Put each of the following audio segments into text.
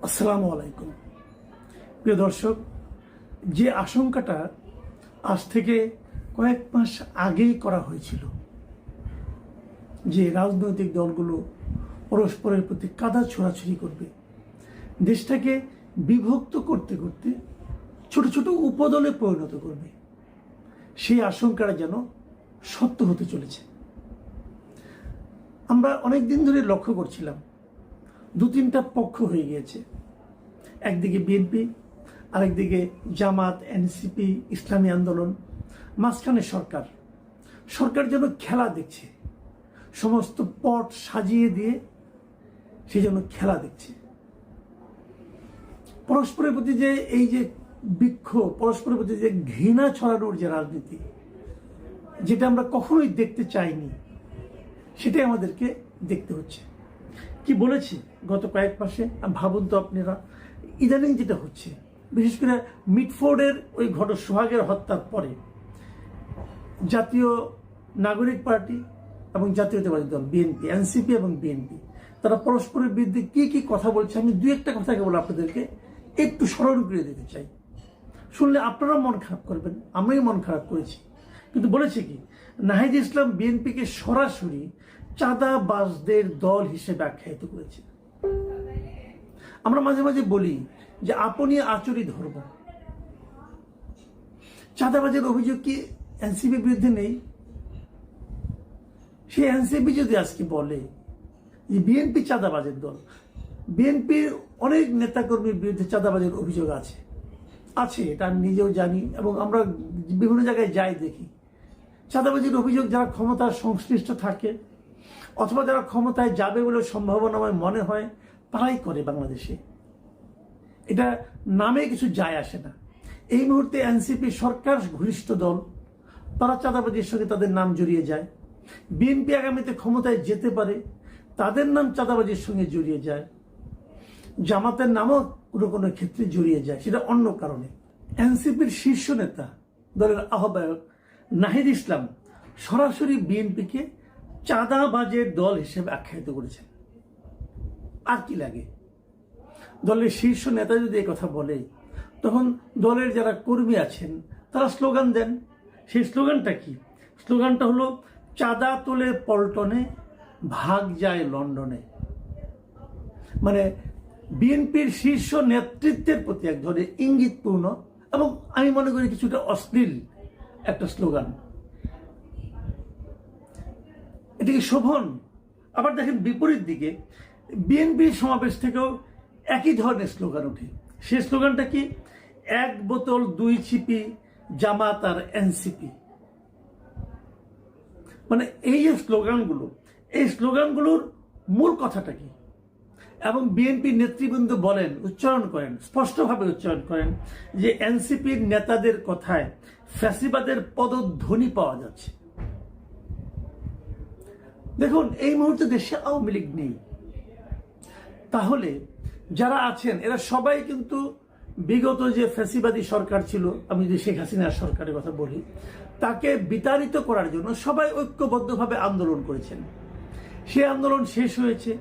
আসসালামু আলাইকুম। প্রিয় দর্শক, যে আশঙ্কাটা আজ থেকে কয়েক মাস আগেই করা হয়েছিল যে রাজনৈতিক দলগুলো পরস্পরের প্রতি কাদা ছোড়াছুড়ি করবে, দেশটাকে বিভক্ত করতে করতে ছোট ছোট উপদলে পরিণত করবে, সেই আশঙ্কাটা যেন সত্য হতে চলেছে। আমরা অনেক দিন ধরে লক্ষ্য করছিলাম দু তিনটা পক্ষ হয়ে গিয়েছে। একদিকে বিএনপি, আরেকদিকে জামাত, এনসিপি, ইসলামী আন্দোলন, মাঝখানে সরকার যেন খেলা দেখছে, সমস্ত পট সাজিয়ে দিয়ে সে যেন খেলা দেখছে। পরস্পরের প্রতি যে এই যে বিক্ষোভ, পরস্পরের প্রতি যে ঘৃণা ছড়ানোর যে রাজনীতি, যেটা আমরা কখনোই দেখতে চাইনি, সেটাই আমাদেরকে দেখতে হচ্ছে। কি বলেছি গত কয়েক মাসে, ভাবুন তো আপনারা, ইদানিং যেটা হচ্ছে, বিশেষ করে মিটফোর্ডের ওই সোহাগের হত্যার পরে জাতীয় নাগরিক পার্টি এবং জাতীয়তাবাদী দল বিএনপি, এনসিপি এবং বিএনপি, তারা পরস্পরের বিরুদ্ধে কি কি কথা বলছে, আমি দু একটা কথা কেবল আপনাদেরকে একটু স্মরণ করে দিতে চাই। শুনলে আপনারা মন খারাপ করবেন, আমরাই মন খারাপ করেছি। কিন্তু বলেছে কি, নাহিদ ইসলাম বিএনপিকে সরাসরি চাঁদাবাজদের দল হিসেবে আখ্যায়িত করেছে। আমরা মাঝে মাঝে বলি যে আপনি আচরি ধরব। চাঁদাবাজের অভিযোগ কি এনসিপির বিরুদ্ধে নেই? সে এনসিপি যদি আজকে বলে যে বিএনপি চাঁদাবাজের দল, বিএনপির অনেক নেতাকর্মীর বিরুদ্ধে চাঁদাবাজের অভিযোগ আছে, এটা আমি নিজেও জানি এবং আমরা বিভিন্ন জায়গায় যাই দেখি। চাঁদাবাজির অভিযোগ যারা ক্ষমতার সংশ্লিষ্ট থাকে অথবা যারা ক্ষমতায় যাবে বলে সম্ভাবনাময় মনে হয়, তারাই করে বাংলাদেশে। এটা নামে কিছু যায় আসে না। এই মুহূর্তে এনসিপি সরকার ঘনিষ্ঠ দল, তারা চাঁদাবাজির সঙ্গে তাদের নাম জড়িয়ে যায়। বিএনপি আগামীতে ক্ষমতায় যেতে পারে, তাদের নাম চাঁদাবাজির সঙ্গে জড়িয়ে যায়। জামাতের নামও কোনো কোনো ক্ষেত্রে জড়িয়ে যায়, সেটা অন্য কারণে। এনসিপির শীর্ষ নেতা, দলের আহ্বায়ক নাহিদ ইসলাম সরাসরি বিএনপিকে চাঁদাবাজের দল হিসেবে আখ্যায়িত করেছেন। আর কি লাগে? দলের শীর্ষ নেতা যদি এই কথা বলে, তখন দলের যারা কর্মী আছেন তারা স্লোগান দেন। সেই স্লোগানটা কি? স্লোগানটা হলো, চাঁদা তোলে পল্টনে, ভাগ যায় লন্ডনে। মানে বিএনপির শীর্ষ নেতৃত্বের প্রতি এক ধরনের ইঙ্গিতপূর্ণ এবং আমি মনে করি কিছুটা অশ্লীল একটা স্লোগান। এটিকে শোভন। আবার দেখেন বিপরীত দিকে বিএনপির সমাবেশ থেকেও একই ধরনের স্লোগান ওঠে। সেই স্লোগানটা কি? এক বোতল দুই ছিপি, জামাত আর এনসিপি। মানে এই যে স্লোগানগুলো, এই স্লোগানগুলোর মূল কথাটা কি? এবং বিএনপি নেতৃবৃন্দ বলেন, উচ্চারণ করেন, স্পষ্টভাবে উচ্চারণ করেন যে এনসিপির নেতাদের কথায় ফ্যাসিবাদের পদধ্বনি পাওয়া যাচ্ছে। দেখুন, এই মুহূর্তে দেশে আওয়ামী লীগ নেই, তাহলে যারা আছেন এরা সবাই কিন্তু বিগত যে ফ্যাসিবাদী সরকার ছিল, আমি যদি শেখ হাসিনার সরকারের কথা বলি, তাকে বিতাড়িত করার জন্য সবাই ঐক্যবদ্ধভাবে আন্দোলন করেছেন। সে আন্দোলন শেষ হয়েছে,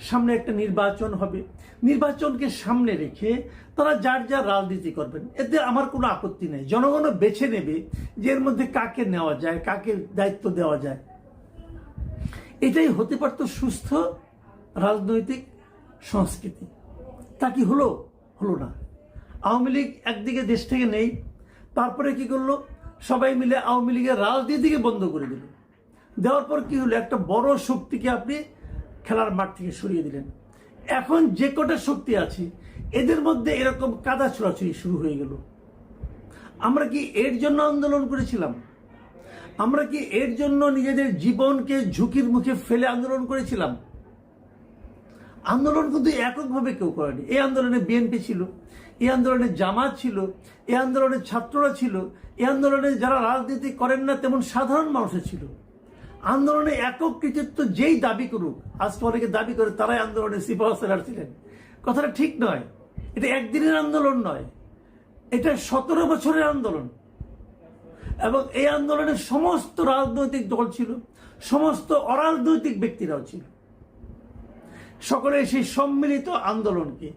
সামনে একটা নির্বাচন হবে, নির্বাচনকে সামনে রেখে তারা যার যার রাজনীতি করবেন, এতে আমার কোনো আপত্তি নেই। জনগণও বেছে নেবে যে এর মধ্যে কাকে নেওয়া যায়, কাকে দায়িত্ব দেওয়া যায়। এটাই হতে পারত সুস্থ রাজনৈতিক সংস্কৃতি। তা কি হলো? হলো না। আওয়ামী লীগ একদিকে দেশ থেকে নেই, তারপরে কি করলো? সবাই মিলে আওয়ামী লীগের রাজনীতিকে বন্ধ করে দিল। দেওয়ার পর কি হলো? একটা বড় শক্তিকে আপনি খেলার মাঠ থেকে সরিয়ে দিলেন। এখন যে কটা শক্তি আছে এদের মধ্যে এরকম কাদা ছোড়াছুড়ি শুরু হয়ে গেল। আমরা কি এর জন্য আন্দোলন করেছিলাম? আমরা কি এর জন্য নিজেদের জীবনকে ঝুঁকির মুখে ফেলে আন্দোলন করেছিলাম? আন্দোলন কিন্তু এককভাবে কেউ করেনি। এই আন্দোলনে বিএনপি ছিল, এই আন্দোলনে জামাত ছিল, এই আন্দোলনে ছাত্ররা ছিল, এই আন্দোলনে যারা রাজনীতি করেন না তেমন সাধারণ মানুষের ছিল। আন্দোলনে একক কৃতিত্ব যেই দাবি করুক, আজকে অনেকে দাবি করে তারাই আন্দোলনে সিপাহসালার ছিলেন, কথাটা ঠিক নয়। এটা একদিনের আন্দোলন নয়, এটা 17 বছরের আন্দোলন। এবং এই আন্দোলনে সমস্ত রাজনৈতিক দল ছিল, সমস্ত অরাজনৈতিক ব্যক্তিরাও ছিল। সকলে সেই সম্মিলিত আন্দোলনকে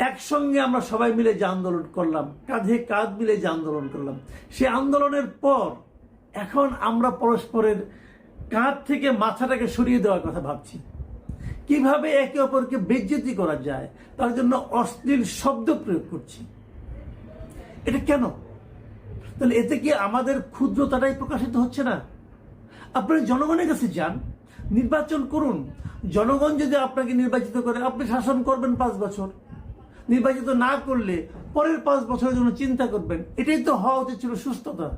একসঙ্গে আমরা সবাই মিলে যে আন্দোলন করলাম, কাঁধে কাঁধ মিলে যে আন্দোলন করলাম, সে আন্দোলনের পর এখন আমরা পরস্পরের কাঁধ থেকে মাথাটাকে সরিয়ে দেওয়ার কথা ভাবছি। কিভাবে একে অপরকে বেইজ্জতি করা যায় তার জন্য অশ্লীল শব্দ প্রয়োগ করছি। এটা কেন? তাহলে এতে কি আমাদের ক্ষুদ্রতাটাই প্রকাশিত হচ্ছে না? আপনারা জনগণের কাছে যান, নির্বাচন করুন। জনগণ যদি আপনাকে নির্বাচিত করে, আপনি শাসন করবেন 5 বছর। নির্বাচিত না করলে পরের 5 বছরের জন্য চিন্তা করবেন। এটাই তো হওয়া উচিত ছিল সুস্থতা।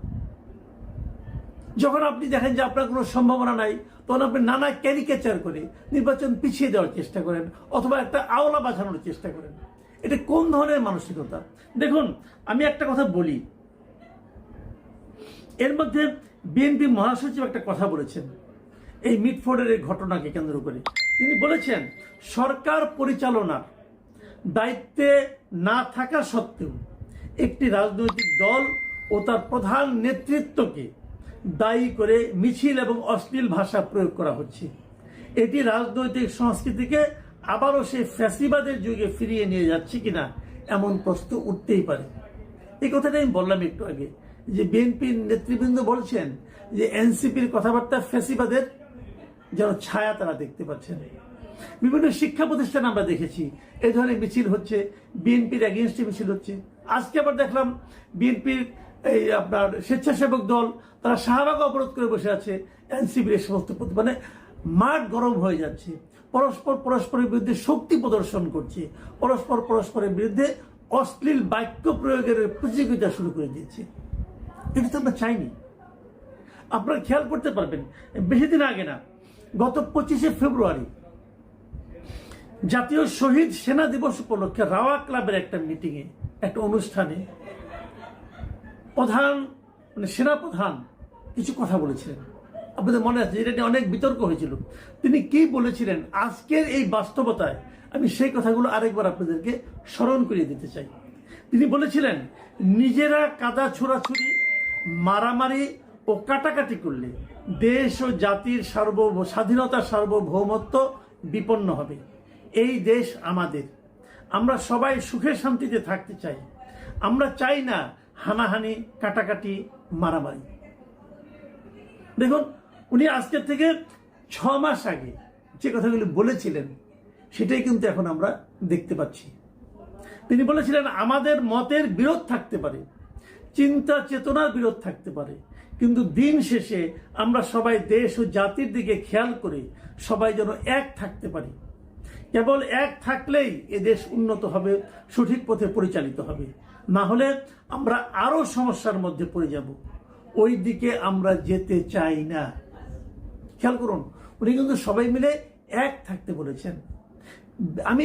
যখন আপনি দেখেন যে আপনার কোনো সম্ভাবনা নাই, তখন আপনি নানা ক্যারিকেচার করে নির্বাচন পিছিয়ে দেওয়ার চেষ্টা করেন অথবা একটা আওলা বাঁচানোর চেষ্টা করেন। এটা কোন ধরনের মানসিকতা? দেখুন, আমি একটা কথা বলি, এর মধ্যে বিএনপি মহাসচিব একটা কথা বলেছেন এই মিটফোর্ডের এই ঘটনাকে কেন্দ্র করে। তিনি বলেছেন, সরকার পরিচালনার দায়িত্বে না থাকা সত্ত্বেও একটি রাজনৈতিক দল ও তার প্রধান নেতৃত্বকে দায়ী করে মিছিল এবং অশ্লীল ভাষা প্রয়োগ করা হচ্ছে। এটি রাজনৈতিক সংস্কৃতিকে আবারও সেই ফ্যাসিবাদের যুগে ফিরিয়ে নিয়ে যাচ্ছে কিনা এমন প্রশ্ন উঠতেই পারে। এই কথাটা আমি বললাম একটু আগে, যে বিএনপির নেতৃবৃন্দ বলছেন যে এনসিপির কথাবার্তা ফ্যাসিবাদের যেন ছায়া তারা দেখতে পাচ্ছেন। বিভিন্ন শিক্ষা প্রতিষ্ঠানে আমরা দেখেছি এই ধরনের মিছিল হচ্ছে, বিএনপির এগেইনস্টে মিছিল হচ্ছে। আজকে আবার দেখলাম বিএনপির এই আপনার স্বেচ্ছাসেবক দল তারা শাহবাগ অবরোধ করে বসে আছে এনসিপির এই সমস্ত মানে মাঠ গরম হয়ে যাচ্ছে। পরস্পরের বিরুদ্ধে শক্তি প্রদর্শন করছে, পরস্পরের বিরুদ্ধে অশ্লীল বাক্য প্রয়োগের প্রতিযোগিতা শুরু করে দিয়েছে। এটা তো আমরা চাইনি। আপনারা খেয়াল করতে পারবেন, বেশি দিন আগে না, গত 25শে ফেব্রুয়ারি জাতীয় শহীদ সেনা দিবস উপলক্ষে রাওয়া ক্লাবের একটা মিটিংয়ে, একটা অনুষ্ঠানে সেনাপ্রধান কিছু কথা বলেছিলেন। আপনাদের মনে আছে, এটা নিয়ে অনেক বিতর্ক হয়েছিল। তিনি কি বলেছিলেন আজকের এই বাস্তবতায় আমি সেই কথাগুলো আরেকবার আপনাদেরকে স্মরণ করিয়ে দিতে চাই। তিনি বলেছিলেন, নিজেরা কাদা ছোড়াছুড়ি, মারামারি ও কাটাকাটি করলে দেশ ও জাতির স্বাধীনতা সার্বভৌমত্ব বিপন্ন হবে। এই দেশ আমাদের, আমরা সবাই সুখে শান্তিতে থাকতে চাই। আমরা চাই না হানাহানি, কাটাকাটি, মারামারি। দেখুন, উনি আজকের থেকে 6 মাস আগে যে কথাগুলি বলেছিলেন সেটাই কিন্তু এখন আমরা দেখতে পাচ্ছি। তিনি বলেছিলেন, আমাদের মতের বিরোধ থাকতে পারে, চিন্তা চেতনার বিরোধ থাকতে পারে, কিন্তু দিন শেষে আমরা সবাই দেশ ও জাতির দিকে খেয়াল করে সবাই যেন এক থাকতে পারি। কেবল এক থাকলেই এ দেশ উন্নত হবে, সঠিক পথে পরিচালিত হবে। না হলে আমরা আরো সমস্যার মধ্যে পড়ে যাব। ওই দিকে আমরা যেতে চাই না। খেয়াল করুন, উনি কিন্তু সবাই মিলে এক থাকতে বলেছেন। আমি